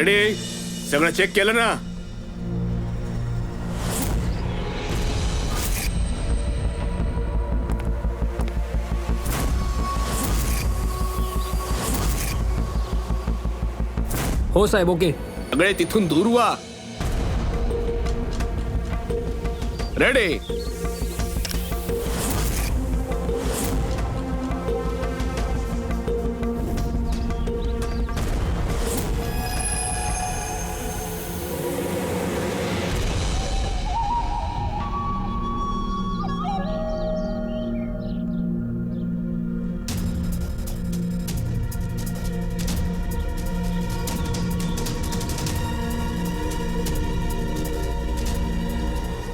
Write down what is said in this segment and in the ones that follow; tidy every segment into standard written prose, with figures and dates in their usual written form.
Ready? सगळं check केलं ना? हो साहेब, ओके. सगळे तिथून दूर व्हा. रेडी?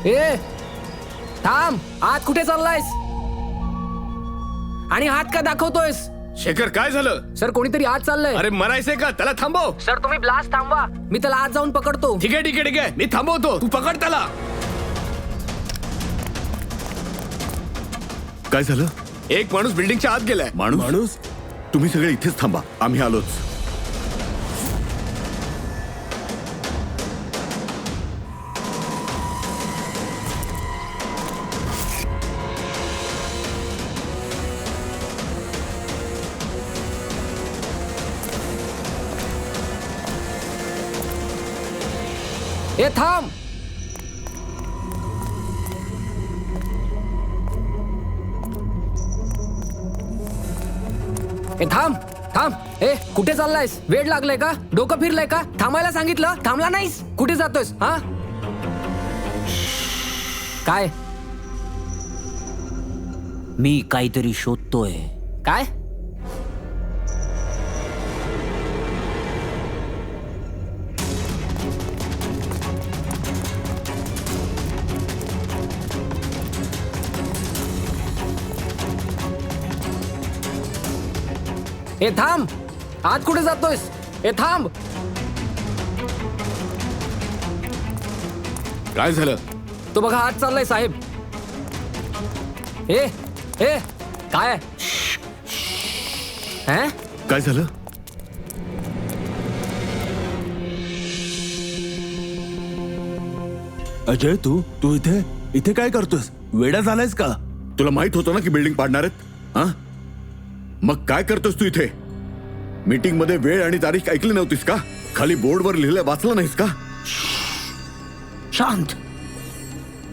ए थांब, आत कुठे चाललायस आणि हात का दाखवतोयस? शेखर, काय झालं? सर, कोणीतरी आत चाललंय. अरे मरायचंय का? त्याला थांबव. सर, तुम्ही ब्लास्ट थांबवा, मी त्याला आत जाऊन पकडतो. ठीक आहे ठीक आहे ठीक आहे, मी थांबवतो, तू पकड त्याला. काय झालं? एक माणूस बिल्डिंगच्या आत गेलाय. माणूस? तुम्ही सगळे इथेच थांबा, आम्ही आलोच. ए थांब. ए थांब थांब. ए कुठे चाललायस? वेळ लागलाय का? डोकं फिरलंय का? थांबायला सांगितलं, थांबला नाहीस. कुठे जातोयस? हा काय? मी काहीतरी शोधतोय. काय? ए थांब, आत कुठे जातोयस? ए थांब. काय झालं? तो बघा आत चाललाय साहेब. ए ए काय? हैं? काय झालं? अजय, तू इथे इथे काय करतोस? वेडा झालायस का? तुला माहित होतं ना की बिल्डिंग पाडणार आहेत? हा, मग काय करतोस तू इथे? मीटिंग मध्ये वेळ आणि तारीख ऐकली नव्हतीस का? खाली बोर्डवर लिहिलं वाचलं नाहीस का? शांत.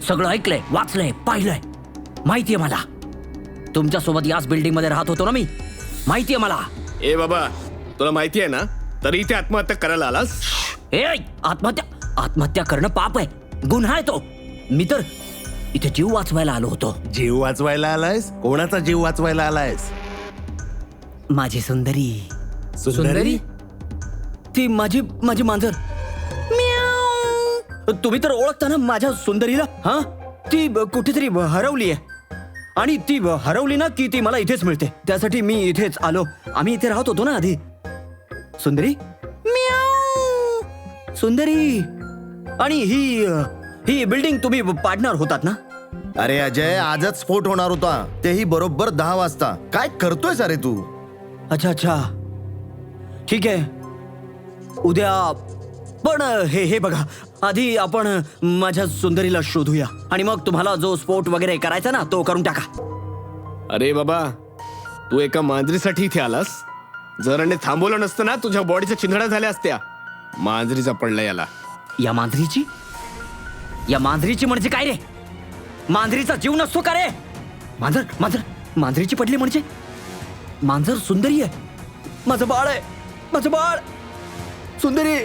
सगळं ऐकलंय, वाचलंय, पाहिलंय. माहितीये मला. तुमच्या सोबत याच बिल्डिंग मध्ये राहत होतो ना मी. माहितीये मला. ए बाबा, तुला माहिती आहे ना, तरी इथे आत्महत्या करायला आलास? ए आत्महत्या करणं पाप आहे, गुन्हा आहे तो. मी तर इथे जीव वाचवायला आलो होतो. जीव वाचवायला आलायस? कोणाचा जीव वाचवायला आलायस? माझी सुंदरी. सुंदरी? ती माझी मांजर. म्याऊ. तुम्ही तर ओळखता ना माझ्या सुंदरीला? हा, ती कुठेतरी हरवली आहे. आणि ती हरवली ना की ती मला इथेच मिळते. त्यासाठी मी इथेच आलो. आम्ही इथे राहत होतो ना आधी. सुंदरी, म्याऊ. सुंदरी. आणि ही बिल्डिंग तुम्ही पाडणार होतात ना? अरे अजय, आजच स्फोट होणार होता, तेही बरोबर 10 वाजता. काय करतोयस अरे तू? अच्छा, ठीक आहे. उद्या. पण हे बघा, आधी आपण माझ्या सुंदरीला शोधूया आणि मग तुम्हाला जो स्पोर्ट वगैरे करायचा ना तो करून टाका. अरे बाबा, तू एका मांजरीसाठी इथे आलास? जर याने थांबवलं नसतं ना, तुझ्या बॉडीच्या चिंधड्या झाल्या असत्या. मांजरीचा पडला याला. या मांजरीची म्हणजे काय रे? मांजरीचा जीव नसतो का रे? मांजरीची पडली म्हणजे? मांजर सुंदरी आहे. माझं बाळ आहे, माझं बाळ. सुंदरी.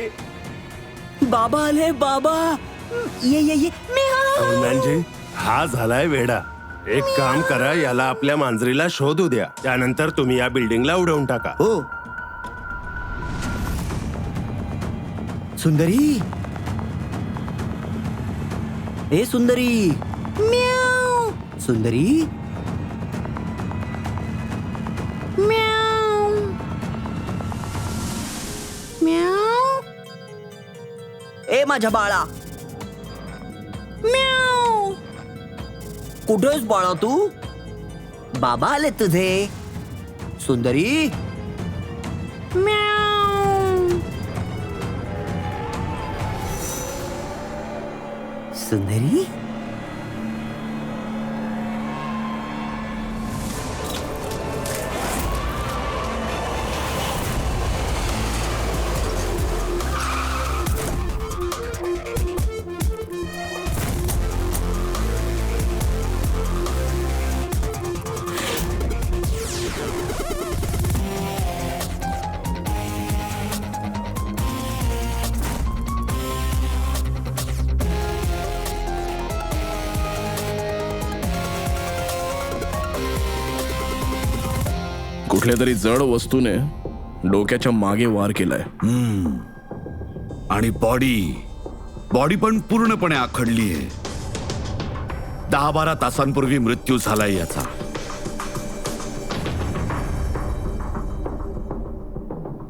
बाबा आले, बाबा. ये म्हणजे हा झालाय वेडा. एक काम करा, याला आपल्या मांजरीला शोधू द्या. त्यानंतर तुम्ही या बिल्डिंगला उडवून टाका. हो. सुंदरी. ए सुंदरी. म्याऊ. सुंदरी. म्याऊ. म्याऊ. ए माझ्या बाळा. म्याऊ. कुठेस बाळा तू? बाबा आले तुझे. सुंदरी. म्याऊ. सुंदरी कुठल्या तरी जड वस्तूने डोक्याच्या मागे वार केलाय. आणि बॉडी पण पूर्णपणे आखडली आहे. 10-12 तासांपूर्वी मृत्यू झालाय याचा.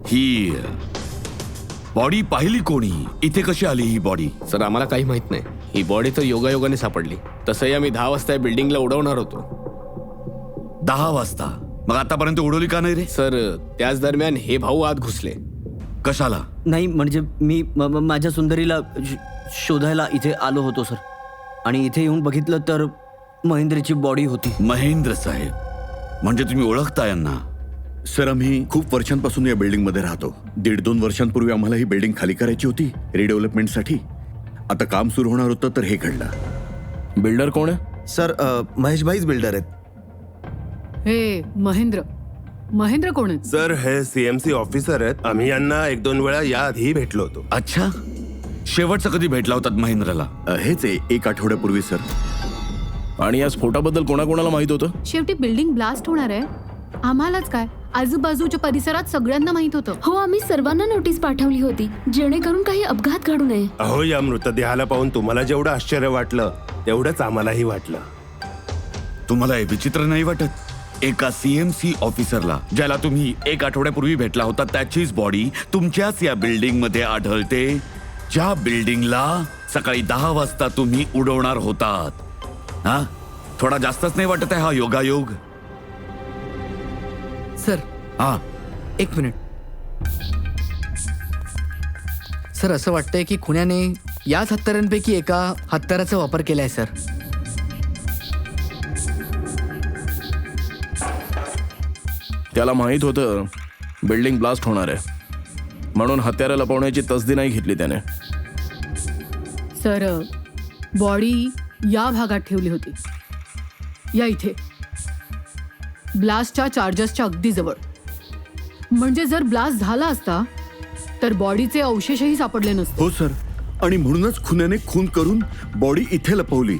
ही बॉडी पाहिली कोणी? इथे कशी आली ही बॉडी? सर आम्हाला काही माहित नाही. ही बॉडी तर योगायोगाने सापडली. तसंही आम्ही 10 वाजता या बिल्डिंगला उडवणार होतो. 10 वाजता? मग आतापर्यंत उडवली का नाही रे? सर त्याच दरम्यान हे भाऊ आत घुसले. कशाला? नाही म्हणजे मी माझ्या सुंदरीला शोधायला इथे आलो होतो सर. आणि इथे येऊन बघितलं तर महेंद्रची बॉडी होती. महेंद्र साहेब म्हणजे तुम्ही ओळखता यांना? सर आम्ही खूप वर्षांपासून या बिल्डिंग मध्ये राहतो. 1.5-2 वर्षांपूर्वी आम्हाला ही बिल्डिंग खाली करायची होती रिडेव्हलपमेंटसाठी. आता काम सुरू होणार होतं तर हे घडलं. बिल्डर कोण आहे? सर महेश भाईच बिल्डर आहेत. हे महेंद्र कोण आहेत? सर हे सीएमसी ऑफिसर आहेत. आम्ही यांना 1-2 वेळा याआधी भेटलो होतो. अच्छा, शेवटचं कधी भेटला होतात महेंद्रला? हेच 1 आठवड्यापूर्वी सर. आणि या स्फोटाबद्दल कोणाकोणाला माहित होतं? शेवटी बिल्डिंग ब्लास्ट होणार आहे. आम्हालाच काय, आजूबाजूच्या परिसरात सगळ्यांना माहित होतं. हो, आम्ही सर्वांना नोटीस पाठवली होती जेणेकरून काही अपघात घडू नये. अहो या मृतदेहाला पाहून तुम्हाला जेवढं आश्चर्य वाटलं तेवढंच आम्हालाही वाटलं. तुम्हाला हे विचित्र नाही वाटत? एका सीएमसी ऑफिसरला ज्याला तुम्ही 1 आठवड्यापूर्वी भेटला होता त्याचीच बॉडी तुमच्याच या बिल्डिंग मध्ये आढळते, ज्या बिल्डिंगला सकाळी 10 वाजता तुम्ही उडवणार होतात. हा, थोडा जास्तच नाही वाटत आहे हा योगायोग? सर हा, 1 मिनिट. सर असं वाटतंय की खुन्याने याच हत्यारांपैकी एका हत्याराचा वापर केलाय सर. त्याला माहित होतं बिल्डिंग ब्लास्ट होणार आहे, म्हणून हत्यारं लपवण्याची तसदी नाही घेतली त्याने. सर बॉडी या भागात ठेवली होती, या इथे ब्लास्टच्या चार्जेसच्या अगदी जवळ. म्हणजे जर ब्लास्ट झाला असता तर बॉडीचे अवशेषही सापडले नसते. हो सर. आणि म्हणूनच खुन्याने खून करून बॉडी इथे लपवली,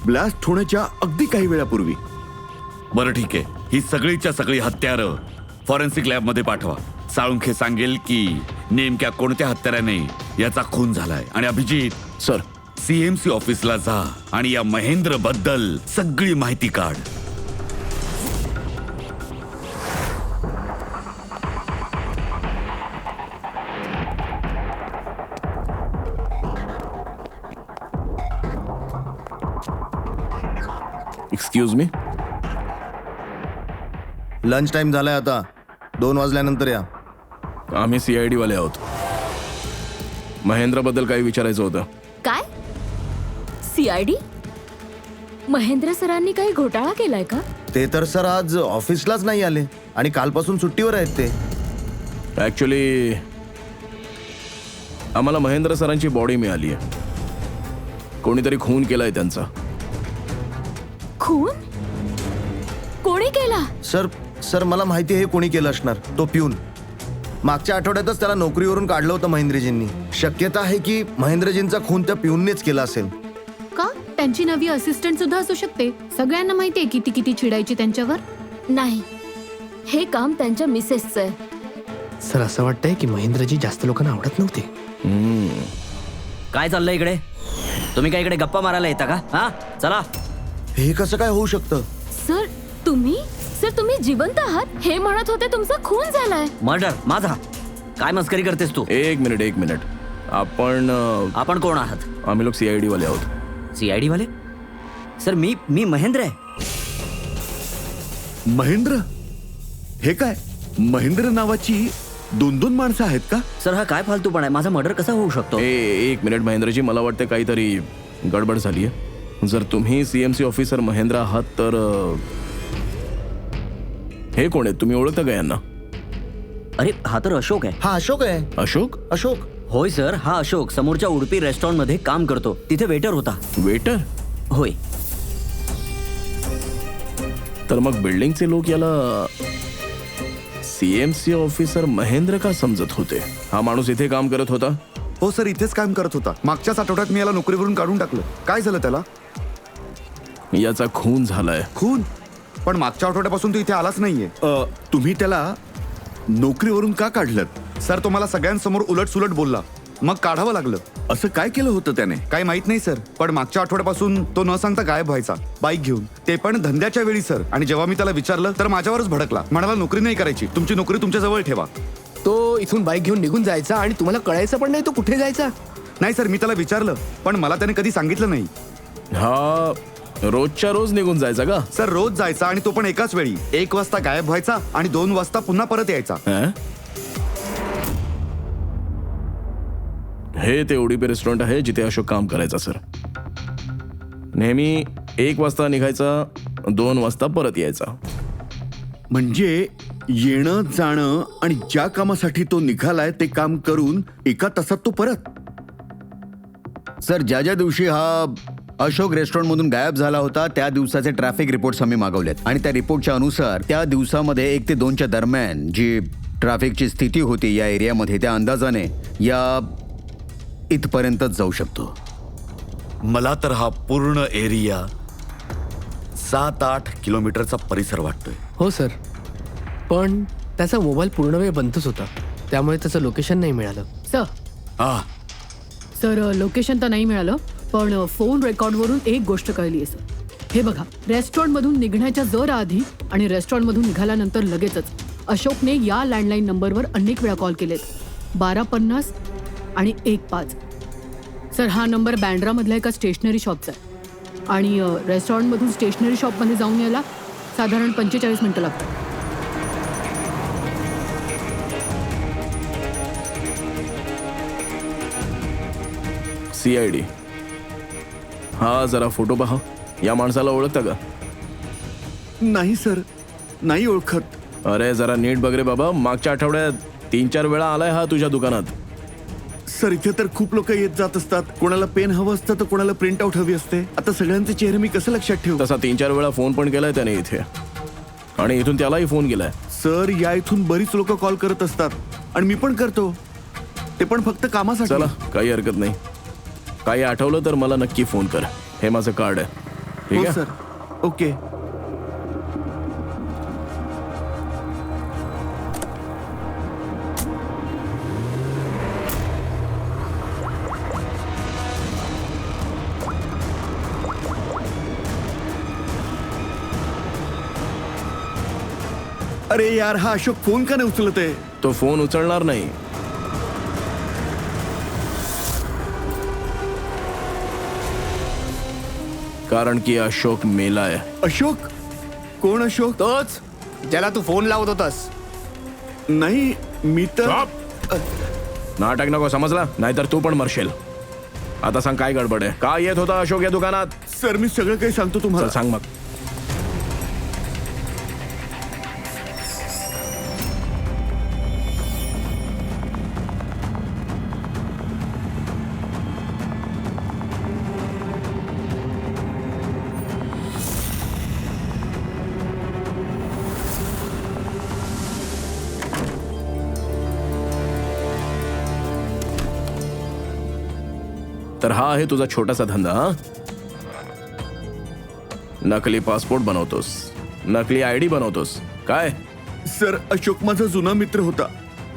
ब्लास्ट होण्याच्या अगदी काही वेळापूर्वी. बरं ठीक आहे, ही सगळीच्या सगळी हत्यारं फॉरेन्सिक लॅब मध्ये पाठवा. साळुंखे सांगेल की नेमक्या कोणत्या हत्याराने याचा खून झालाय. आणि अभिजित सर सीएमसी ऑफिसला जा आणि या महेंद्र बद्दल सगळी माहिती काढ. Excuse me. लंच टाइम झालाय आता. 2 वाजल्यानंतर या. आम्ही CID वाले आहोत. महेंद्रबद्दल काही विचारायचं होतं. काय? CID? महेंद्र सरांनी काही घोटाळा केलाय का? ते तर सर आज ऑफिसलाच नाही आले आणि कालपासून सुट्टीवर आहेत ते. ऍक्च्युली आम्हाला महेंद्र सरांची बॉडी मिळाली आहे. कोणीतरी खून केलाय त्यांचा. खून? कोणी केला? सर मला माहिती आहे हे कोणी केलं असणार. तो पिऊन. मागच्या आठवड्यातच त्याला नोकरीवरून काढलं होतं महेंद्रजींनी. शक्यता आहे की महेंद्रजींचा खून त्या पिऊननेच केला असेल. का? त्यांची नवी असिस्टंट सुद्धा असू शकते. सगळ्यांना माहिती आहे किती किती चिडायची त्यांच्यावर. नाही, हे काम त्यांच्या मिसेसचं आहे. सर असं वाटतंय की महेंद्रजी जास्त लोकांना आवडत नव्हते. काय चाललंय इकडे? तुम्ही काय इकडे गप्पा मारायला येता का? हा चला. हे कसं काय होऊ शकतं? सर तुम्ही जिवंत आहात हे म्हणत होते. तुमचा खून झालाय. मर्डर माझा? काय मस्करी करतेस तू? एक मिनिट. आपण कोण आहात? आम्ही लोक CID वाले आहोत. CID वाले? सर मी महेंद्र आहे. महेंद्र? हे काय, महेंद्र नावाची 2 माणसं आहेत का? सर हा काय फालतूपणा आहे? माझा मर्डर कसा होऊ शकतो? एक मिनिट महेंद्रजी, मला वाटतं काहीतरी गडबड झाली आहे. जर तुम्ही CMC ऑफिसर महेंद्र आहात तर हे कोण आहेत? तुम्ही ओळखता का यांना? अरे हा तर अशोक आहे. हा अशोक आहे. अशोक? अशोक होय सर, हा अशोक समोरच्या उडपी रेस्टॉरंट मध्ये काम करतो. तिथे वेटर होता. वेटर? होय. तर मग बिल्डिंगचे लोक याला CMC ऑफिसर महेंद्र का समजत होते? हा माणूस इथे काम करत होता? हो सर, इथेच काम करत होता. मागच्याच आठवड्यात मी याला नोकरीवरून काढून टाकलं. काय झालं त्याला? याचा खून झालाय. खून? पण मागच्या आठवड्यापासून तो इथे आलाच नाहीये. तुम्ही त्याला नोकरीवरून का काढलं? सर, तो मला सगळ्यांसमोर उलट सुलट बोलला. मग काढावं लागलं. असं काय केलं होतं त्याने? काही माहित नाही सर, पण मागच्या आठवड्यापासून तो न सांगता गायब व्हायचा, बाईक घेऊन, ते पण धंद्याच्या वेळी सर. आणि जेव्हा मी त्याला विचारलं तर माझ्यावरच भडकला. म्हणाला नोकरी नाही करायची, तुमची नोकरी तुमच्या जवळ ठेवा. तो इथून बाईक घेऊन निघून जायचा आणि तुम्हाला कळायचं पण नाही तो कुठे जायचा. नाही सर, मी त्याला विचारलं, पण मला त्याने कधी सांगितलं नाही. हा रोजच्या रोज निघून जायचा का? सर, रोज जायचा आणि तो पण एकाच वेळी. 1 वाजता गायब व्हायचा आणि 2 वाजता पुन्हा परत यायचा. हं? हे ते उडीपी रेस्टॉरंट आहे जिथे अशोक काम करायचा सर. नेहमी 1 वाजता निघायचा, 2 वाजता परत यायचा. म्हणजे येणं जाणं आणि ज्या कामासाठी तो निघालाय ते काम करून 1 तासात तो परत. सर, ज्या ज्या दिवशी हा अशोक रेस्टॉरंटमधून गायब झाला होता त्या दिवसाचे ट्रॅफिक रिपोर्ट्स आम्ही मागवलेत आणि त्या रिपोर्टच्या अनुसार त्या दिवसामध्ये 1 ते 2च्या दरम्यान जी ट्रॅफिकची स्थिती होती या एरियामध्ये, त्या अंदाजाने या इथपर्यंतच जाऊ शकतो. मला तर हा पूर्ण एरिया 7-8 किलोमीटरचा परिसर वाटतोय. हो सर, पण त्याचा मोबाईल पूर्ण वेळ बंदच होता, त्यामुळे त्याचं लोकेशन नाही मिळालं. सर लोकेशन तर नाही मिळालं, पण फोन रेकॉर्डवरून एक गोष्ट कळली आहे सर. हे बघा, रेस्टॉरंटमधून निघण्याच्या जरा आधी आणि रेस्टॉरंटमधून निघाल्यानंतर लगेचच अशोकने या लँडलाईन नंबरवर अनेक वेळा कॉल केलेत. 1250 आणि 15. सर, हा नंबर बँड्रामधल्या एका स्टेशनरी शॉपचा आहे आणि रेस्टॉरंटमधून स्टेशनरी शॉपमध्ये जाऊन यायला साधारण 45 मिनिटं लागतात. CID. हा जरा फोटो पहा. या माणसाला ओळखता का? नाही सर, नाही ओळखत. अरे जरा नीट बघ रे बाबा. मागच्या आठवड्यात 3-4 वेळा आलाय हा तुझ्या दुकानात. सर, इथे तर खूप लोक येत जात असतात. कोणाला पेन हवं असतं तर कोणाला प्रिंट आउट हवी असते. आता सगळ्यांचे चेहरे मी कसं लक्षात ठेवू? तसा 3-4 वेळा फोन पण केलाय त्याने इथे आणि इथून त्यालाही फोन केलाय. सर, या इथून बरीच लोक कॉल करत असतात आणि मी पण करतो, ते पण फक्त कामासाठी. चला, काही हरकत नाही. काही आठवलं तर मला नक्की फोन कर. हे माझं कार्ड आहे. ठीक हो आहे सर, ओके. अरे यार, हा अशोक फोन का नाही उचलत आहे? तो फोन उचलणार नाही. कारण की अशोक मेलाय. अशोक? कोण अशोक? तोच ज्याला तू फोन लावत होतास. नाही, मी तर नाटक नको, समजला? नाहीतर तू पण मरशील. आता सांग, काय गडबड आहे? का येत होता अशोक या दुकानात? सर, मी सगळं काही सांगतो तुम्हाला. चल सांग मग. तर हा आहे तुझा छोटासा धंदा. हा, नकली पासपोर्ट बनवतोस, नकली ID बनवतोस काय? सर, अशोक माझा जुना मित्र होता.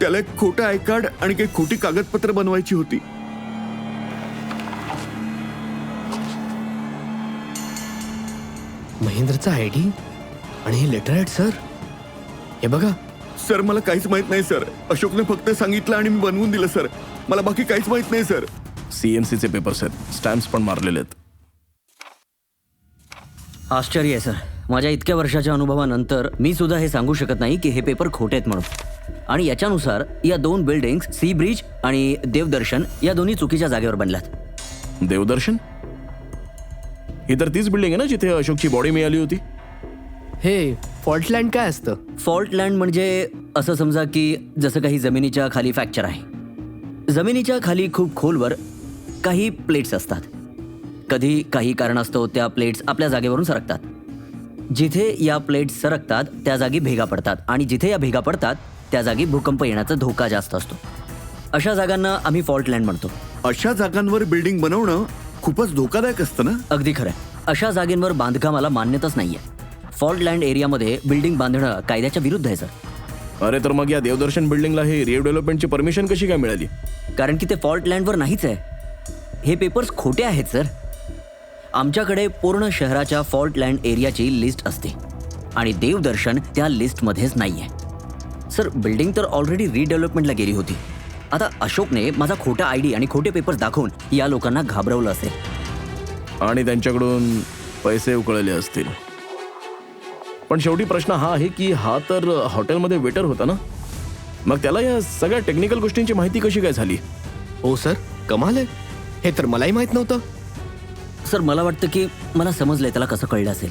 त्याला एक खोटं आय कार्ड आणि काही खोटी कागदपत्र बनवायची होती. महेंद्रचा ID आणि हे लेटर आहेत सर. हे बघा सर, मला काहीच माहित नाही सर. अशोकने फक्त सांगितलं आणि मी बनवून दिलं सर. मला बाकी काहीच माहित नाही सर. CMCचे पेपर्स आहेत, स्टॅम्प्स पण मारलेले आहेत. आश्चर्य आहे सर. माझ्या इतक्या वर्षाच्या अनुभवानंतर मी सुद्धा हे सांगू शकत नाही की हे पेपर खोटे आहेत म्हणून. आणि याच्यानुसार या 2 बिल्डिंग्स, सी ब्रिज आणि देवदर्शन, या दोन्ही चुकीच्या जागेवर बनल्यात. देवदर्शन? ही तर तीच बिल्डिंग आहे ना जिथे अशोकची बॉडी मिळाली होती. हे फॉल्टलँड काय असतं? फॉल्ट लँड म्हणजे असं समजा की जसं काही जमिनीच्या खाली फ्रॅक्चर आहे. जमिनीच्या खाली खूप खोलवर काही प्लेट्स असतात. कधी काही कारणास्तव त्या प्लेट्स आपल्या जागेवरून सरकतात. जिथे या प्लेट्स सरकतात त्या जागी भेगा पडतात आणि जिथे या भेगा पडतात त्या जागी भूकंप येण्याचा धोका जास्त असतो. अशा जागांना आम्ही फॉल्ट लँड म्हणतो. अशा जागांवर बिल्डिंग बनवणं खूपच धोकादायक असतं ना. अगदी खरं. अशा जागेंवर बांधकामाला मान्यताच नाहीये. फॉल्ट लँड एरियामध्ये बिल्डिंग बांधणं कायद्याच्या विरुद्ध आहे सर. अरे तर मग या देवदर्शन बिल्डिंगला हे रिडेव्हलपमेंटची परमिशन कशी काय मिळाली? कारण की ते फॉल्ट लँडवर नाहीच आहे. हे पेपर्स खोटे आहेत सर. आमच्याकडे पूर्ण शहराच्या फॉल्ट लँड एरियाची लिस्ट असते आणि देवदर्शन त्या लिस्टमध्येच नाहीये सर. बिल्डिंग तर ऑलरेडी रिडेव्हलपमेंटला गेली होती. आता अशोकने माझा खोटा आयडी आणि खोटे पेपर्स दाखवून या लोकांना घाबरवलं असेल आणि त्यांच्याकडून पैसे उकळले असतील. पण शेवटी प्रश्न हा आहे की हा तर हॉटेलमध्ये वेटर होता ना, मग त्याला या सगळ्या टेक्निकल गोष्टींची माहिती कशी काय झाली? हो सर, कमाल आहे. हे तर मलाही माहित नव्हतं. सर मला वाटतं की मला समजलंय त्याला कसं कळलं असेल.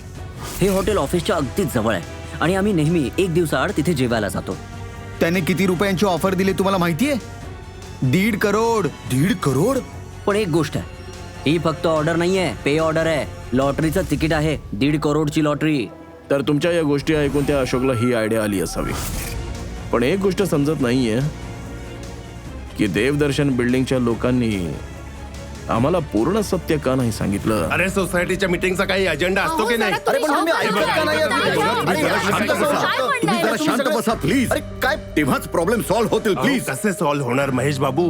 हे हॉटेल ऑफिसच्या अगदीच जवळ आहे आणि आम्ही नेहमी एक दिवसाआड तिथे जेवायला जातो. त्याने किती रुपयांची ऑफर दिली तुम्हाला माहितीये? 1.5 करोड. 1.5 करोड? पण एक गोष्ट आहे, ही फक्त ऑर्डर नाहीये, पे ऑर्डर आहे. लॉटरीचं तिकीट आहे, 1.5 करोडची लॉटरी. तर तुमच्या या गोष्टी ऐकून त्या अशोकला ही आयडिया आली असावी. पण एक गोष्ट समजत नाहीये की देवदर्शन बिल्डिंगच्या लोकांनी आम्हाला पूर्ण सत्य का नाही सांगितलं. अरे सोसायटीच्या मीटिंगचा काही अजेंडा असतो की नाही? अरे पण आम्ही ऐकत का नाही? तुम्ही जरा शांत बसा. तुम्ही जरा शांत बसा प्लीज. अरे काय? तेव्हाच प्रॉब्लेम सॉल्व्ह होतील अहो, प्लीज. कसे सॉल्व्ह होणार महेश बाबू?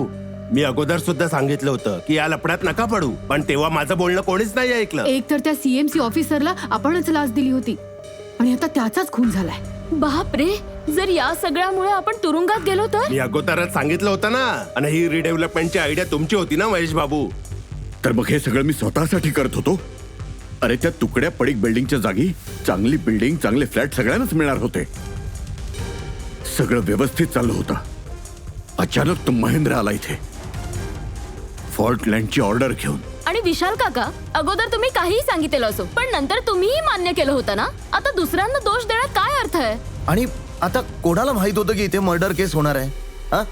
मी अगोदर सुद्धा सांगितलं होतं की या लपड्यात नका पडू, पण तेव्हा माझं बोलणं कोणीच नाही ऐकलं. एक तर त्या सीएमसी ऑफिसरला आपणच लाच दिली होती आणि आता त्याचाच खून झालाय. बापरे, जर या सगळ्यामुळे आपण तुरुंगात गेलो तर? मी अगोदरच सांगितलं होतं ना. आणि ही रिडेव्हलपमेंटची आयडिया तुमची होती ना महेश बाबू? तर मग हे सगळं मी स्वतःसाठी करत होतो. अरे त्या तुकड्या पडीक बिल्डिंगच्या जागी चांगली बिल्डिंग, चांगले फ्लॅट सगळ्यांनाच मिळणार होते. सगळं व्यवस्थित चाललं होतं. अचानक तो महेंद्र आला इथे फॉल्ट लँडची ऑर्डर घेऊन. आणि विशाल काका, अगोदर तुम्ही काहीही सांगितलं असो, पण नंतर तुम्हीही मान्य केलं होतं ना. आता दुसऱ्यांना दोष देण्यात काय अर्थ आहे? आणि आता कोणाला माहित होतं की इथे मर्डर केस होणार आहे? हा,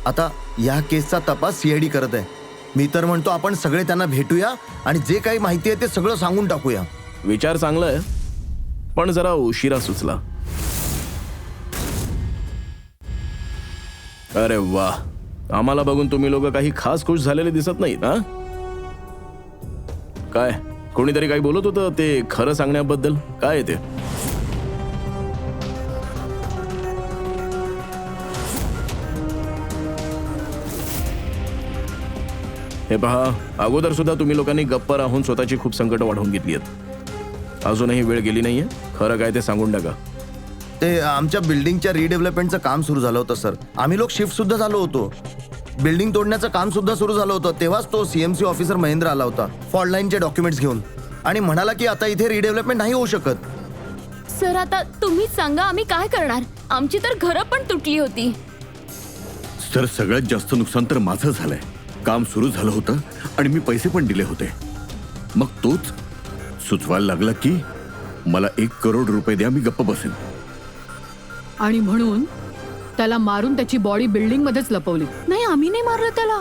आता या केसचा तपास सीआयडी करत आहे. मी तर म्हणतो आपण सगळे त्यांना भेटूया आणि जे काही माहिती आहे ते सगळं सांगून टाकूया. विचार चांगला आहे, पण जरा उशिरा सुचला. अरे वा, आम्हाला बघून तुम्ही लोक काही खास खुश झालेले दिसत नाहीत. हा काय, कोणीतरी काही बोलत होतं ते खरं सांगण्याबद्दल? काय आहे ते? हे पहा, अगोदर सुद्धा तुम्ही लोकांनी गप्प राहून स्वतःची खूप संकट वाढवून घेतली आहेत. अजूनही वेळ गेली नाहीये. खरं काय ते सांगून टाका. ते आमच्या बिल्डिंगच्या रिडेव्हलपमेंटचं काम सुरू झालं होतं सर. आम्ही लोक शिफ्ट सुद्धा झालो होतो. बिल्डिंग तोडण्याचं काम सुद्धा सुरू झालं होतं. तेव्हाच तो सीएमसी ऑफिसर महेंद्र आला होता फॉल्ट लाईनचे डॉक्युमेंट्स घेऊन आणि म्हणाला की आता इथे रिडेव्हलपमेंट नाही होऊ शकत. सर आता तुम्हीच सांगा, आम्ही काय करणार? आमची तर घरं पण तुटली होती. सर सगळ्यात जास्त नुकसान तर माझं झालंय. काम सुरू झालं होतं आणि मी पैसे पण दिले होते. मग तोच सुचवायला लागला की मला 1 करोड रुपये द्या, मी गप्प बसेन. आणि म्हणून त्याला मारून त्याची बॉडी बिल्डिंग मध्येच लपवली. नाही, आम्ही नाही मारलं त्याला.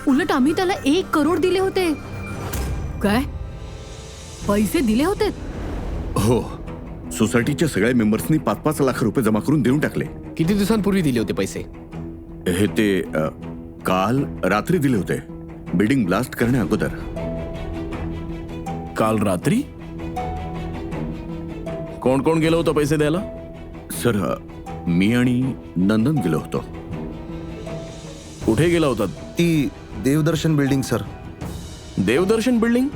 उलट आम्ही त्याला 1 करोड दिले होते. काय, पैसे दिले होते? हो, सोसायटीच्या सगळ्या मेंबर्सनी 5-5 लाख रुपये जमा करून देऊन टाकले. किती दिवसांपूर्वी दिले होते पैसे? हे ते काल रात्री दिले होते, बिल्डिंग ब्लास्ट करण्या अगोदर. काल रात्री? कोण कोण गेलं होतं पैसे द्यायला? सर मी आणि नंदन गेलो होतो. कुठे गेला होता? ती देवदर्शन बिल्डिंग सर. देवदर्शन बिल्डिंग?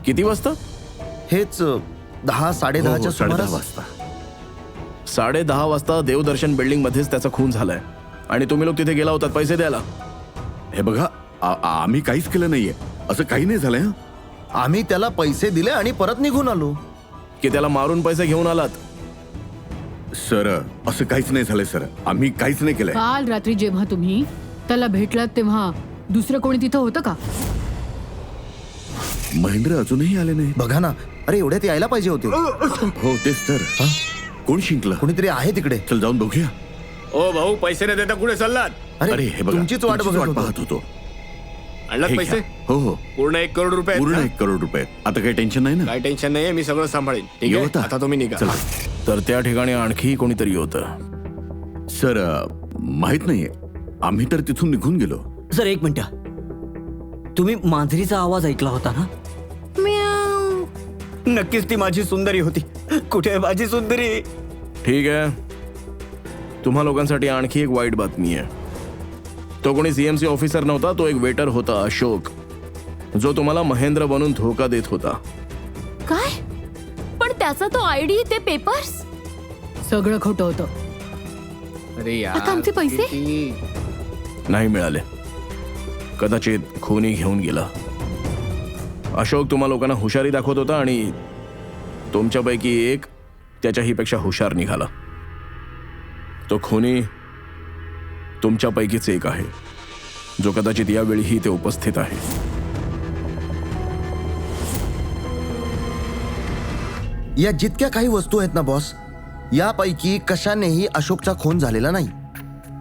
किती वाजता? हेच 10-10:30च्या 10:30 सुमारास. वाजता. 10:30 वाजता देवदर्शन बिल्डिंग मध्येच त्याचा खून झालाय आणि तुम्ही लोक तिथे गेला होतात पैसे द्यायला. हे बघा, आम्ही काहीच केलं नाहीये. असं काही नाही झालंय. हं? आम्ही त्याला पैसे दिले आणि परत निघून आलो. की त्याला मारून पैसे घेऊन आलात? सर असं काहीच नाही झालंय सर. आम्ही काहीच नाही केलंय. काल रात्री जेव्हा तुम्ही त्याला भेटलात तेव्हा दुसरं कोणी तिथं होतं का? महेंद्र अजूनही आले नाही. बघा ना, अरे एवढ्यात यायला पाहिजे होते. हो तेच तर. कोण शिंकलं? कोणीतरी आहे तिकडे. चल जाऊन बघूया. ओ भाऊ, पैसे नाही देता कुठे चाललात? अरे हे बघा, तुमचीच वाट बघत होतो. पाहत होतो. आणलात हे पैसे? घ्या. हो हो, पूर्ण 1 करोड रुपये आहेत पूर्ण ना? 1 करोड रुपये. आता काही टेन्शन नाही ना. काय टेन्शन नाहीये, मी सगळं सांभाळेन. ठीक येऊ आहे, आता? आता तुम्ही निघा. चला. तर त्या ठिकाणी आणखी कोणीतरी होतं. सर माहित नाहीये, आम्ही तर तिथून निघून गेलो. सर एक मिनिट, तुम्ही मांजरीचा आवाज ऐकला होता ना? नक्कीच ती माझी सुंदरी होती. कुठे आहे माझी सुंदरी? ठीक आहे, तुम्हा लोकांसाठी आणखी एक वाईट बातमी आहे. तो कोणी सीएमसी ऑफिसर नव्हता, तो एक वेटर होता, अशोक, जो तुम्हाला महेंद्र बनून धोका देत होता. काय? पण त्याचा तो आयडी, ते पेपर्स, सगळं खोटं होतं. अरे यार, आता आमचे पैसे? नाही मिळाले. कदाचित खुनी घेऊन गेला. अशोक तुम्हा लोकांना हुशारी दाखवत होता आणि तुमच्यापैकी एक त्याच्याही पेक्षा हुशार निघाला. तो खुनी तुमच्यापैकीच एक आहे, जो कदाचित यावेळीही ते उपस्थित आहे. या जितक्या काही वस्तू आहेत ना बॉस, यापैकी कशानेही अशोकचा खून झालेला नाही.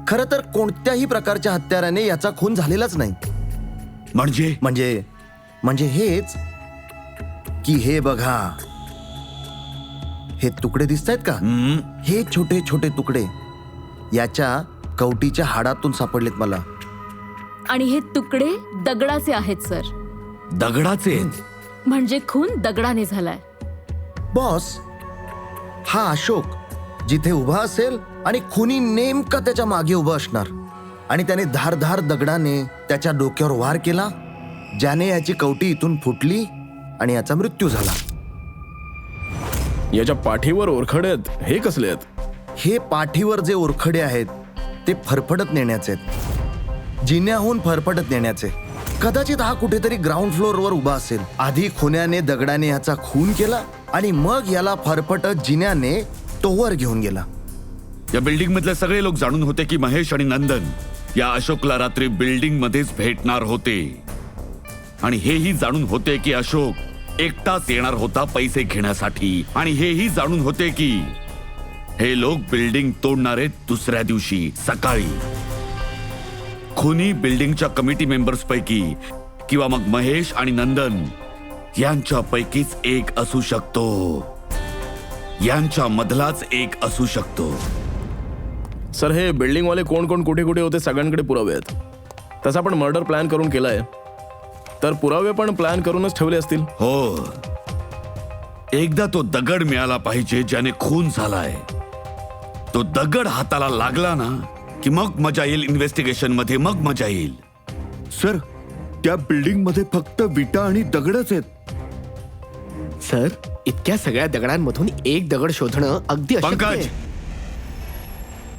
खरं तर कोणत्याही प्रकारच्या हत्याराने याचा खून झालेलाच नाही. म्हणजे हेच की हे बघा, हे तुकडे दिसतायत का? हे छोटे छोटे तुकडे याच्या कवटीच्या हाडातून सापडलेत मला. आणि हे तुकडे दगडाचे आहेत सर. दगडाचे? म्हणजे खून दगडाने झालाय. बॉस, हा अशोक जिथे उभा असेल आणि खुनी नेमका त्याच्या मागे उभा असणार, आणि त्याने धारधार दगडाने त्याच्या डोक्यावर वार केला, ज्याने याची कवटी इथून फुटली आणि याचा मृत्यू झाला. याच्या पाठीवर ओरखडे आहेत, हे कसले आहेत? हे पाठीवर जे ओरखडे आहेत ते फरफडत नेण्याचे आहेत, जिन्याहून फरफडत नेण्याचे. कदाचित हा कुठेतरी ग्राउंड फ्लोअरवर उभा असेल. आधी खुन्याने दगडाने याचा खून केला आणि मग याला फरफटत जिन्याने तोवर घेऊन गेला. या बिल्डिंग मधले सगळे लोक जाणून होते की महेश आणि नंदन या अशोकला रात्री बिल्डिंग मध्येच भेटणार होते, आणि हेही जाणून होते की अशोक एकटाच येणार होता पैसे घेण्यासाठी, आणि हेही जाणून होते की हे लोक बिल्डिंग तोडणार आहेत दुसऱ्या दिवशी सकाळी. खुनी बिल्डिंगच्या कमिटी मेंबर्स पैकी किंवा मग महेश आणि नंदन यांच्यापैकीच एक असू शकतो, यांच्या मधलाच एक असू शकतो. सर, हे बिल्डिंगवाले कोण कोण कुठे कुठे होते सगळ्यांकडे पुरावे आहेत. तसा पण मर्डर प्लॅन करून केलाय, तर पुरावे पण प्लॅन करूनच ठेवले असतील. हो, एकदा तो दगड मिळाला पाहिजे ज्याने खून झालाय. तो दगड हाताला लागला ना की मग मजा येईल इन्व्हेस्टिगेशन मध्ये, मग मजा येईल. सर, त्या बिल्डिंग मध्ये फक्त विटा आणि दगडच आहेत. सर, इतक्या सगळ्या दगडांमधून एक दगड शोधणं अगदी अशक्य पंकज, आहे.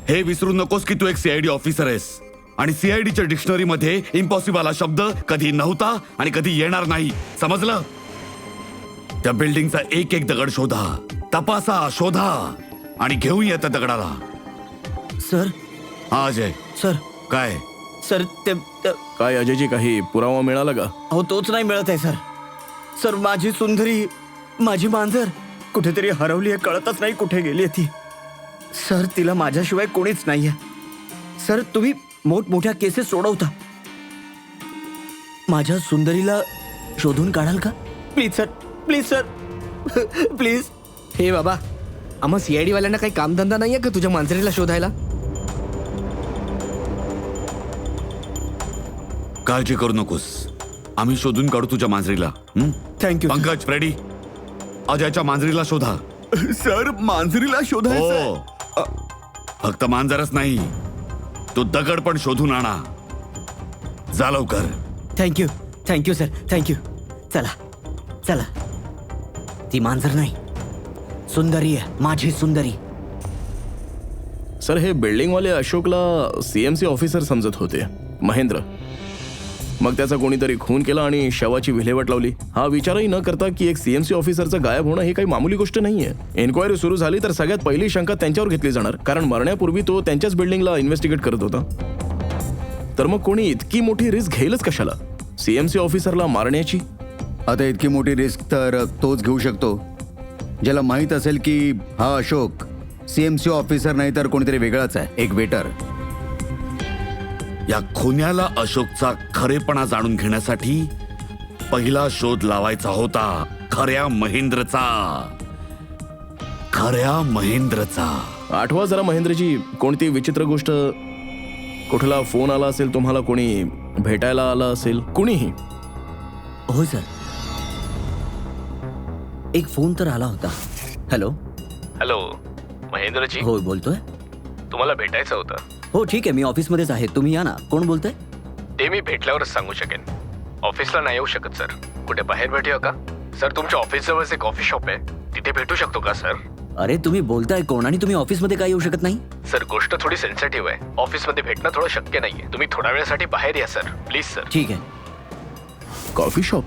हे विसरू नकोस की तू एक सीआयडी ऑफिसर आहेस, आणि सीआयडीच्या डिक्शनरी मध्ये इम्पॉसिबल हा शब्द कधी नव्हता आणि कधी येणार नाही, समजलं? त्या बिल्डिंगचा एक एक दगड शोधा, तपासा, शोधा, आणि घेऊन या त्या दगडाला. सर, हा अजय, सर, काय? सर, ते काय अजयजी, काही पुरावा मिळाला का? अहो, तोच नाही मिळत आहे सर. सर, माझी सुंदरी, माझी मांजर कुठेतरी हरवली आहे, कळतच नाही कुठे गेली आहे ती. सर, तिला माझ्याशिवाय कोणीच नाहीये. सर, तुम्ही मोठमोठ्या केसेस सोडवता, माझ्या सुंदरीला शोधून काढाल का? Please sir, please sir, please. हे बाबा, आम्हा सीआयडी वाल्यांना काही कामधंदा नाहीये का तुझ्या मांजरीला शोधायला? काळजी करू नकोस, आम्ही शोधून काढू तुझ्या मांजरीला. थँक्यू. पंकज, रेडी? अजयच्या मांजरीला शोधा. सर, मांजरीला शोधायचं? हो, फक्त मांजरच नाही, तो दगड पण शोधून आणा. जा लवकर. Thank you, thank you sir, thank you. चला चला. ती मांजर नाही, सुंदरी आहे, माझी सुंदरी. सर, हे बिल्डिंगवाले अशोकला सीएमसी ऑफिसर समजत होते, महेंद्र. मग त्याचा कोणीतरी खून केला आणि शवाची विल्हेवाट लावली. हा विचारही न करता की एक सीएमसी ऑफिसरचं गायब होणं हे काही मामूली गोष्ट नाहीये. एन्क्वायरी सुरू झाली तर सगळ्यात पहिली शंका त्यांच्यावर घेतली जाणार, कारण मरण्यापूर्वी तो त्यांच्याच बिल्डिंगला इन्व्हेस्टिगेट करत होता. तर मग कोणी इतकी मोठी रिस्क घेईलच कशाला सीएमसी ऑफिसरला मारण्याची? आता इतकी मोठी रिस्क तर तोच घेऊ शकतो ज्याला माहीत असेल की हा अशोक सीएमसी ऑफिसर नाही तर कोणीतरी वेगळाच आहे, एक वेटर. या खुन्याला अशोकचा खरेपणा जाणून घेण्यासाठी पहिला शोध लावायचा होता खऱ्या महेंद्रचा. आठवा जरा महेंद्रजी, कोणती विचित्र गोष्ट. कुठला फोन आला असेल तुम्हाला, कोणी भेटायला आला असेल, कुणीही. होय सर, एक फोन तर आला होता. हॅलो हॅलो महेंद्रजी, होय बोलतोय. तुम्हाला भेटायचं होतं. हो ठीक आहे, मी ऑफिसमध्येच आहे, तुम्ही या ना. कोण बोलतोय? ते मी भेटल्यावरच सांगू शकेन. ऑफिसला नाही येऊ शकत सर. कुठे बाहेर भेटूया का सर? तुमच्या ऑफिस जवळच एक कॉफी शॉप आहे, तिथे भेटू शकतो का सर? अरे तुम्ही बोलताय कोण आणि तुम्ही ऑफिसमध्ये काय येऊ शकत नाही? सर गोष्ट थोडी सेन्सिटिव्ह आहे. ऑफिसमध्ये भेटणं थोडं शक्य नाहीये. तुम्ही थोड्या वेळासाठी बाहेर या सर, प्लीज सर. ठीक आहे. कॉफी शॉप,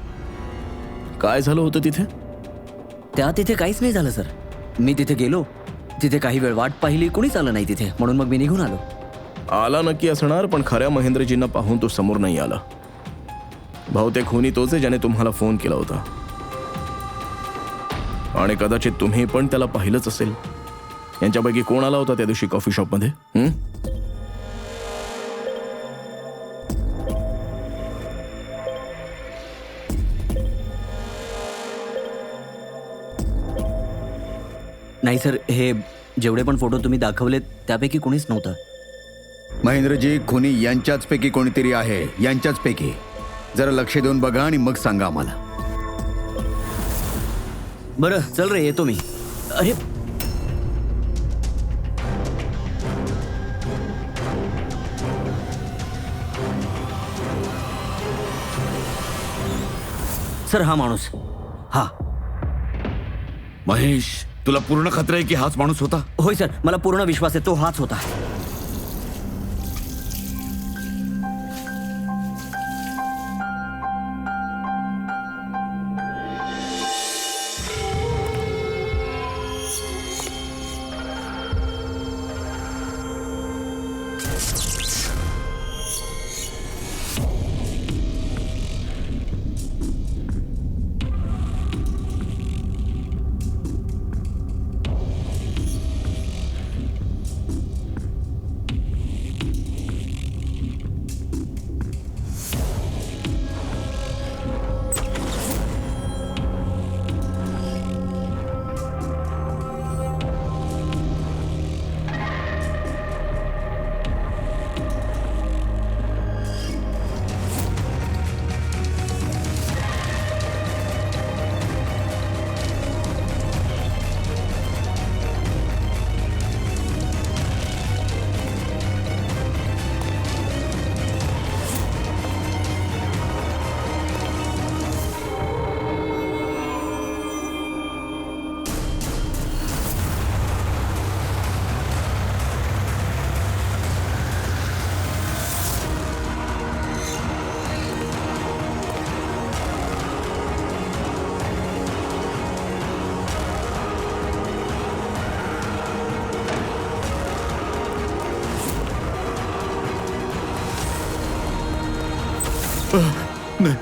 काय झालं होतं तिथे? तिथे काहीच नाही झालं सर. मी तिथे गेलो, तिथे काही वेळ वाट पाहिली, कुणीच आलं नाही तिथे, म्हणून मग मी निघून आलो. आला नक्की असणार, पण खऱ्या महेंद्रजींना पाहून तो समोर नाही आला. बहुतेक खुनी तोच आहे ज्याने तुम्हाला फोन केला होता, आणि कदाचित तुम्ही पण त्याला पाहिलंच असेल. यांच्यापैकी कोण आला होता त्या दिवशी कॉफी शॉपमध्ये? नाही सर, हे जेवढे पण फोटो तुम्ही दाखवलेत त्यापैकी कुणीच नव्हतं. महेंद्रजी, खुनी यांच्याच पैकी कोणीतरी आहे, यांच्याच पैकी. जरा लक्ष देऊन बघा आणि मग सांगा आम्हाला. बरं चल रे, येतो मी. अरे सर, हा माणूस. हा महेश, तुला पूर्ण खात्री आहे की हाच माणूस होता? होय सर, मला पूर्ण विश्वास आहे, तो हाच होता.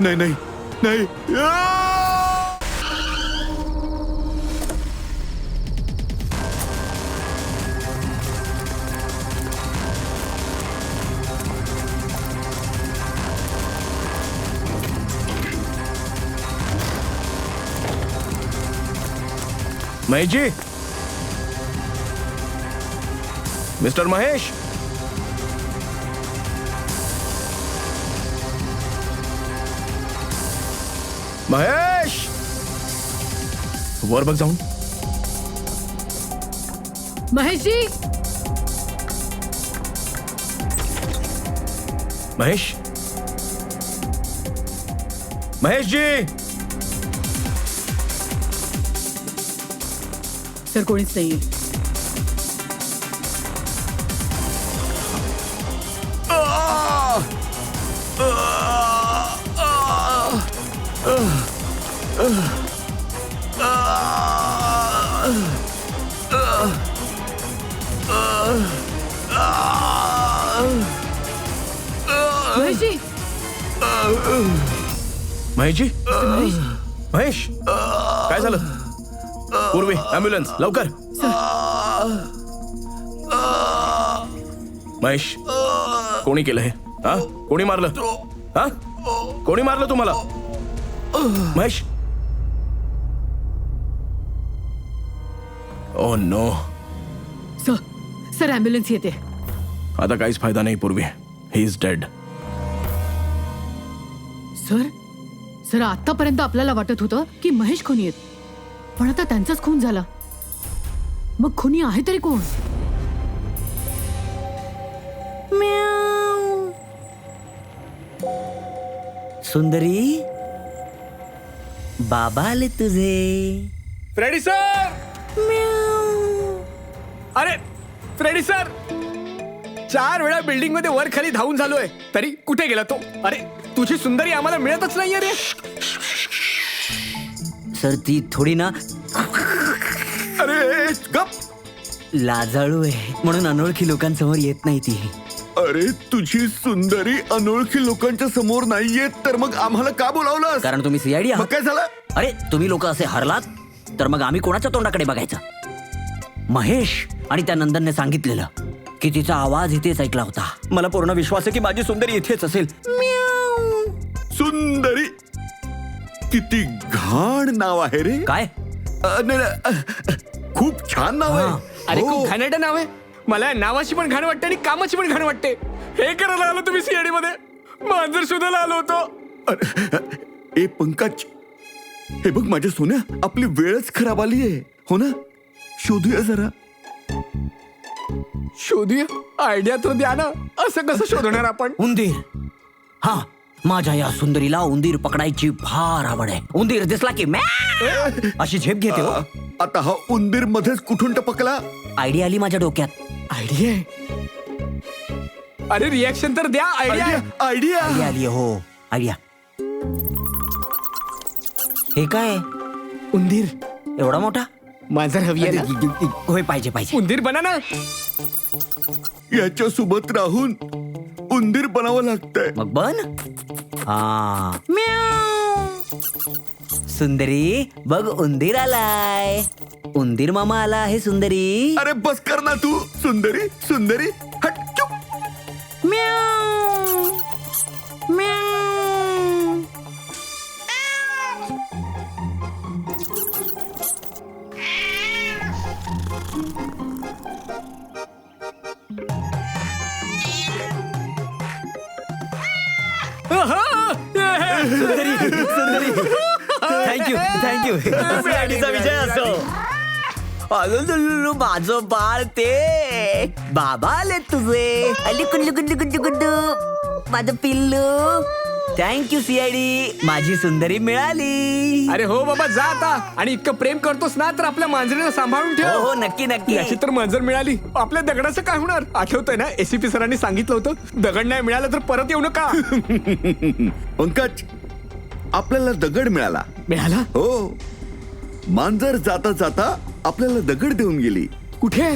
नाही नाही नाही. महेश जी, मिस्टर महेश. महेश, वर बघ जाऊन. महेश जी, महेश, महेश जी. सर कोणीच नाहीये. महेश जी, महेश जी, महेश, महेश काय झालं? पूर्वी ॲम्ब्युलन्स लवकर. महेश कोणी केलं हे? हा, कोणी मारलं? हा, कोणी मारलं तुम्हाला? Mahesh. Oh no. Sir ambulance येते. आता काहीच फायदा नाही पूर्वी. He is dead. सर आतापर्यंत आपल्याला वाटत होतं की महेश खुनी आहेत, पण आता त्यांचाच खून झाला. मग खुनी आहे तरी कोण? सुंदरी, बाबा आले तुझे. Freddy sir. अरे फ्रेडी सर, 4 वेळा बिल्डिंग मध्ये वर खाली धावून झालोय, तरी कुठे गेला तो? अरे तुझी सुंदरी आम्हाला मिळतच नाहीये रे. सर ती थोडी ना अरे गप. लाजाळू आहे म्हणून अनोळखी लोकांसमोर येत नाही ती. अरे तुझी सुंदरी अनोळखी लोकांच्या समोर नाहीये तर मग आम्हाला का बोलावलं? कारण तुम्ही सीआयडी मग आहात. काय झालं? अरे तुम्ही लोक असे हरलात तर मग आम्ही कोणाच्या तोंडाकडे बघायचं? महेश आणि त्या नंदनने सांगितलेलं की तिचा आवाज इथेच ऐकला होता. मला पूर्ण विश्वास आहे की माझी सुंदरी इथेच असेल. सुंदरी किती घाण नाव आहे रे. काय? खूप छान नाव आहे. अरे हो. खूप घाणेरडं नाव आहे. मला या नावाची पण घाण वाटते आणि कामाची पण घाण वाटते. हे करायला आलो तुम्ही सीआयडी मध्ये? मांजर शोधायला आलो होतो. ए पंकज, हे बघ माझ्या सोन्या, आपली वेळच खराब आली आहे हो ना. शोधूया जरा. शोधूया? आयडिया तर द्या ना. असं कसं शोधणार आपण? उंदीर. हा, माझ्या या सुंदरीला उंदीर पकडायची फार आवड आहे. उंदीर दिसला की म्या अशी झेप घेते हो. आता हा उंदीर मध्येच कुठून टपकला? आयडिया आली माझ्या डोक्यात. आयडिया? अरे रिॲक्शन तर द्या. आयडिया. आयडिया आयडिया आली हो. आयडिया. हे काय? उंदीर. एवढा मोठा? मांजर हवी आहे ना? होय, पाहिजे पाहिजे. उंदीर बना ना. याच्या सोबत राहून उंदीर बनावं लागतंय. मग बन. हा, सुंदरी बघ, उंदीर आलाय. उंदीर मामा आला आहे सुंदरी. अरे बस कर ना तू. सुंदरी सुंदरी हट चुप. सुंदरी सुंदरी थँक्यू थँक्यू. सीआयडीचा विजय असो. अगं माझं बाळ ते बाबा आले तुझे. अली कुल्लू गुड्डू गुड्डू गुड्डू माझं पिल्लू. थँक्यू सीआयडी, माझी सुंदरी मिळाली. अरे हो बाबा, जा आता. आणि इतकं प्रेम करतोस ना तर आपल्या मांजरीला सांभाळून हो ठेव. हो, नक्की नक्की. याची तर मांजर मिळाली. आपल्या दगडाचं काय होणार? आठवतंय ना, एसीपी सरांनी सांगितलं होतं दगड नाही मिळालं तर परत येऊ नका. पंकज, आपल्याला दगड मिळाला. मिळाला? हो. मांजर जाता जाता आपल्याला दगड देऊन गेली. कुठे?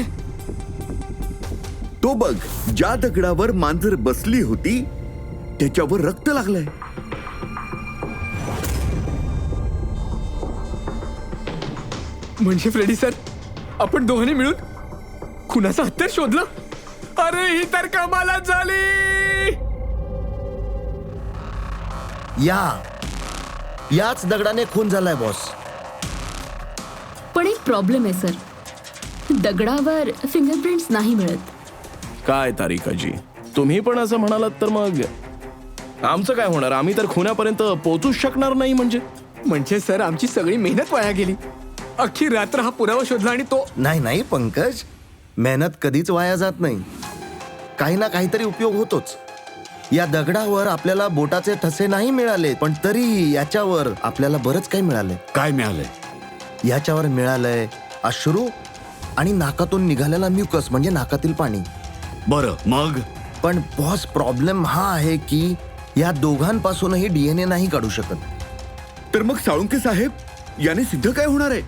तो बघ, ज्या दगडावर मांजर बसली होती त्याच्यावर रक्त लागलंय. म्हणजे फ्रेडी सर, आपण दोघांनी मिळून खुनाचं हत्यार शोधलं? अरे ही तर कमालच झाली. याच दगडाने खून झालाय बॉस. पण एक प्रॉब्लेम आहे सर, दगडावर फिंगरप्रिंट्स नाही मिळत. काय तारिकाजी, तुम्ही पण असं म्हणालात तर मग आमचं काय होणार? आम्ही तर खुन्यापर्यंत पोहोचूच शकणार नाही. म्हणजे सर, आमची सगळी मेहनत वाया गेली. अख्खी रात्र हा पुरावा शोधला आणि तो. नाही पंकज, मेहनत कधीच वाया जात नाही. काही ना काहीतरी उपयोग होतोच. या दगडावर आपल्याला बोटाचे ठसे नाही मिळाले, पण तरी याच्यावर आपल्याला बरंच काही मिळालंय. काय मिळालंय? याच्यावर मिळालंय अश्रू आणि नाकातून निघालेला म्युकस, म्हणजे नाकातील पाणी. बरं मग? पण बॉस, प्रॉब्लेम हा आहे की या दोघांपासूनही डीएनए नाही काढू शकत. तर मग साळुंके साहेब, याने सिद्ध काय होणार आहे?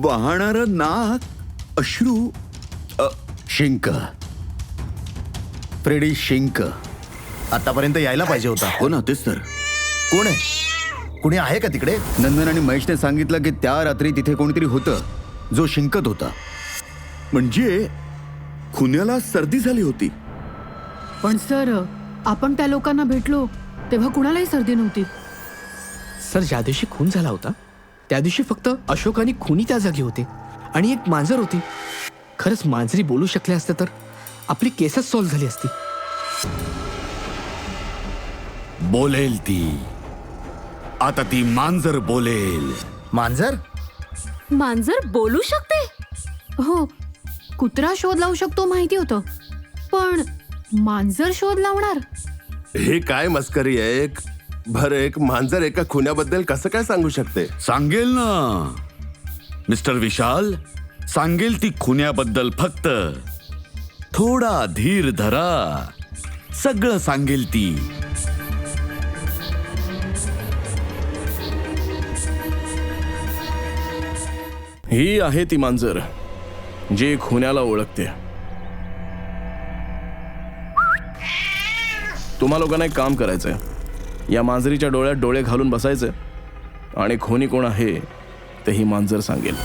वाहणारं नाक, अश्रू, शिंक. फ्रेडी शिंक. आतापर्यंत यायला पाहिजे होता. हो ना, तेच तर. कोण आहे? कुणी आहे का तिकडे? नंदन आणि महेशने सांगितलं की त्या रात्री तिथे कोणीतरी होतं जो शिंकत होता. म्हणजे खुन्याला सर्दी झाली होती. पण सर, आपण त्या लोकांना भेटलो तेव्हा कुणालाही सर्दी नव्हती. सर, ज्या दिवशी खून झाला होता त्या दिवशी फक्त अशोक आणि खुनी त्या जागी होते आणि एक मांजर होती. खरंच मांजरी बोलू शकले असते तर आपली केसच सॉल्व्ह झाली असती. बोलेल ती. आता ती मांजर बोलेल. मांजर? मांजर बोलू शकते? हो, कुत्रा शोध लावू शकतो माहिती होतं, पण मांजर शोध लावणार? हे काय मस्करी आहे? एक मांजर एका खुन्याबद्दल कसं काय सांगू शकते? सांगेल ना मिस्टर विशाल, सांगेल ती खुन्याबद्दल. फक्त थोडा धीर धरा, सगळं सांगेल ती. ही आहे ती मांजर जी खुन्याला ओळखते. तुम्हा लोकांना एक काम करायचंय. या मांजरीच्या डोळ्यात डोळे घालून बसायचे आणि खुनी कोण आहे ते ही मांजर सांगेल.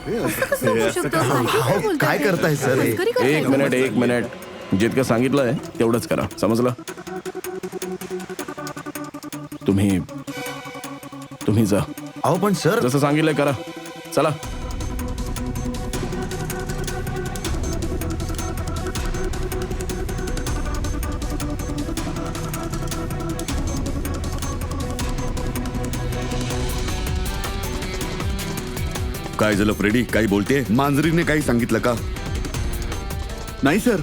सांगू शकतो? काय बोलताय? काय करताय सर हे? मस्करी करताय एक का? मिनिट जितकं सांगितलंय तेवढंच करा, समजलं? तुम्ही जा. अहो पण सर, जसं सांगितलंय करा. चला. काय झालं फ्रेडी? काही बोलते? मांजरीने काही सांगितलं का? नाही सर.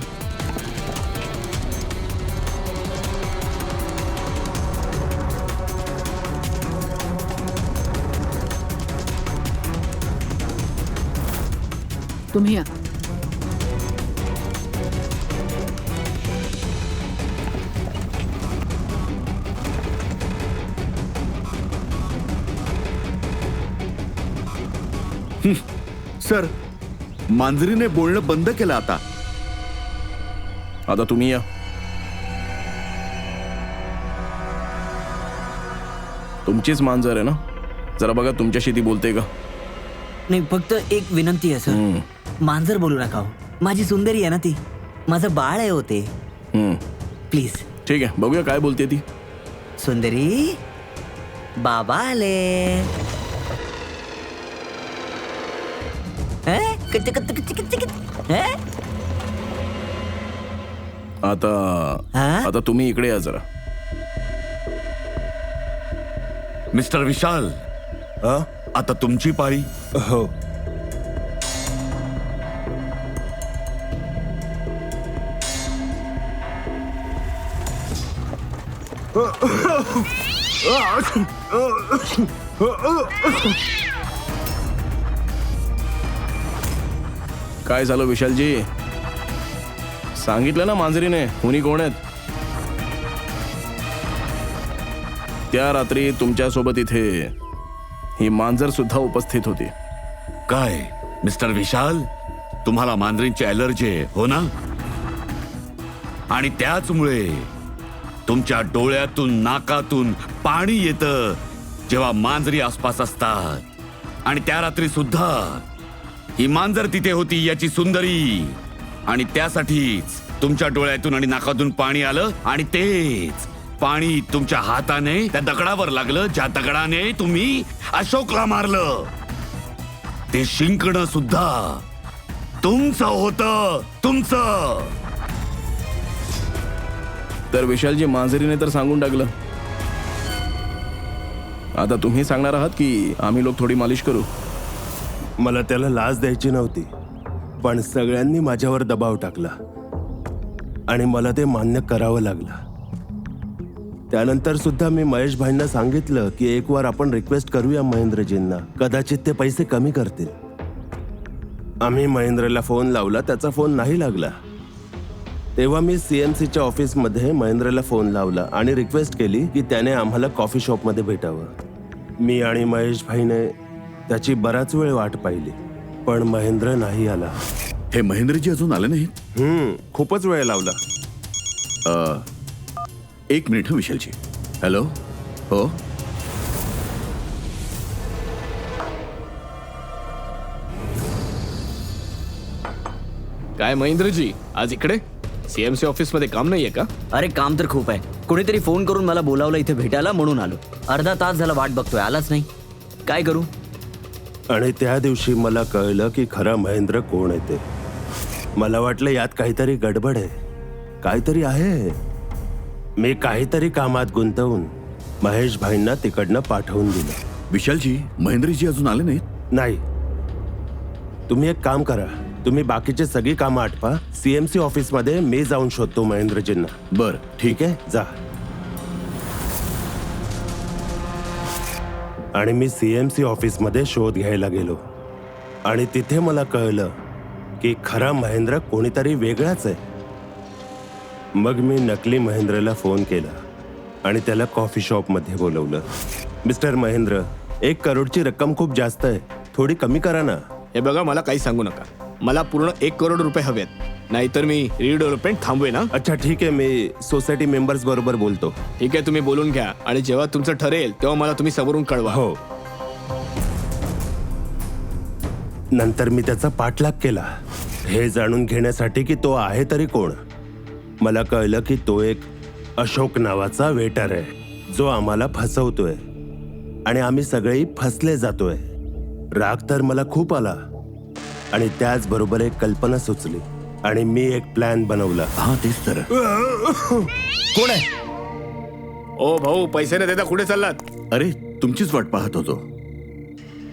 तुम्ही या. सर, मांजरीने बोलणं बंद केलं आता. आता तुम्ही या. तुमचीच मांजर आहे ना? जरा बघा तुमच्याशी ती बोलते का? नाही, फक्त एक विनंती आहे सर, मांजर बोलू नका हो. माझी सुंदरी आहे ना ती, माझं बाळ आहे होते. प्लीज. ठीक आहे, बघूया काय बोलते ती. सुंदरी, बाबा आले. आता तुम्ही इकडे या जरा. मिस्टर विशाल, आता तुमची पाळी. हो. काय झालं विशालजी? सांगितलं ना मांजरीने हुनी कोण आहेत. त्या रात्री तुमच्यासोबत इथे ही मांजर सुद्धा उपस्थित होती. काय मिस्टर विशाल, तुम्हाला मांजरींची ॲलर्जी आहे हो ना? आणि त्याचमुळे तुमच्या डोळ्यातून नाकातून पाणी येतं जेव्हा मांजरी आसपास असतात. आणि त्या रात्री सुद्धा ही मांजर तिथे होती, याची सुंदरी. आणि त्यासाठीच तुमच्या डोळ्यातून आणि नाकातून पाणी आलं आणि तेच पाणी तुमच्या हाताने त्या दगडावर लागलं ज्या दगडाने तुम्ही अशोकला मारलं. ते शिंकणं सुद्धा तुमचं होतं, तुमचं. तर विशालजी, मांजरीने तर सांगून टाकलं. आता तुम्ही सांगणार आहात की आम्ही लोक थोडी मालिश करू? मला त्याला लाज द्यायची नव्हती, पण सगळ्यांनी माझ्यावर दबाव टाकला आणि मला ते मान्य करावं लागलं. त्यानंतर सुद्धा मी महेश भाईंना सांगितलं की एक वार आपण रिक्वेस्ट करूया महेंद्रजींना, कदाचित ते पैसे कमी करतील. आम्ही महेंद्रला फोन लावला, त्याचा फोन नाही लागला. तेव्हा मी CMCच्या ऑफिसमध्ये महेंद्रला फोन लावला आणि रिक्वेस्ट केली की त्याने आम्हाला कॉफी शॉपमध्ये भेटावं. मी आणि महेश भाईने त्याची बराच वेळ वाट पाहिली, पण महेंद्र नाही आला. हे महेंद्रजी अजून आले नाहीत? खूपच वेळ लावला. एक मिनिट विशालजी. हॅलो. हो काय महेंद्रजी आज इकडे सीएमसी ऑफिस मध्ये काम नाहीये का? अरे काम तर खूप आहे. कोणीतरी फोन करून मला बोलावलं इथे भेटायला म्हणून आलो. अर्धा तास झाला वाट बघतोय, आलाच नाही. काय करू? आणि त्या दिवशी मला कळलं की खरा महेंद्र कोण आहे ते. मला वाटलं यात काहीतरी गडबड आहे, काहीतरी आहे. मी काहीतरी कामात गुंतवून महेश भाईंना तिकडनं पाठवून दिलं. विशालजी, महेंद्रजी अजून आले नाहीत? नाही, तुम्ही एक काम करा, तुम्ही बाकीचे सगळी कामं आटपा. सीएमसी ऑफिस मध्ये मी जाऊन शोधतो महेंद्रजींना. बर, ठीक आहे, जा. आणि मी सीएमसी ऑफिस मध्ये शोध घ्यायला गेलो आणि तिथे मला कळलं की खरा महेंद्र कोणीतरी वेगळाच आहे. मग मी नकली महेंद्रला फोन केला आणि त्याला कॉफी शॉप मध्ये बोलवलं. मिस्टर महेंद्र, 1 करोडची रक्कम खूप जास्त आहे, थोडी कमी करा ना. हे बघा, मला काही सांगू नका. मला पूर्ण 1 करोड रुपये हवेत, नाहीतर मी रिडेव्हलपमेंट थांबवे ना. अच्छा ठीक आहे, मी सोसायटी मेंबर्स बरोबर बोलतो. ठीक आहे, तुम्ही बोलून घ्या आणि जेव्हा तुमचं ठरेल तेव्हा मला तुम्ही समोरून कळवा. हो. नंतर मी त्याचा पाठलाग केला, हे जाणून घेण्यासाठी की तो आहे तरी कोण. मला कळलं की तो एक अशोक नावाचा वेटर आहे जो आम्हाला फसवतोय आणि आम्ही सगळेही फसले जातोय. राग तर मला खूप आला आणि त्याचबरोबर एक कल्पना सुचली आणि मी एक प्लॅन बनवला. हा तेच तर. कोण आहे? ओ भाऊ, पैसे न देता कुठे चाललात? अरे तुमचीच वाट पाहत होतो.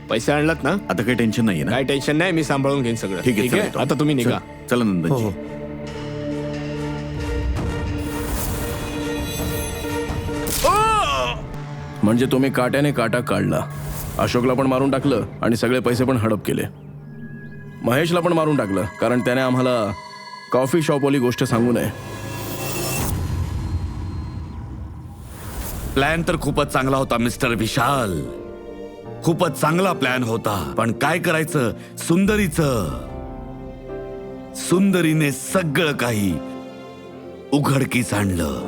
पैसे आणलात ना? आता काही टेन्शन नाहीये ना? काय टेन्शन नाही, मी सांभाळून घेईन सगळं. ठीक आहे, चला येतो. आता तुम्ही निघा. चला नंदनजी. हो. म्हणजे तुम्ही काट्याने काटा काढला. अशोकला पण मारून टाकलं आणि सगळे पैसे पण हडप केले. महेशला पण मारून टाकलं कारण त्याने आम्हाला कॉफी शॉपवाली गोष्ट सांगू नये. प्लॅन तर खूपच चांगला होता मिस्टर विशाल, खूपच चांगला प्लॅन होता. पण काय करायचं सुंदरीने सगळं काही उघडकीस आणलं.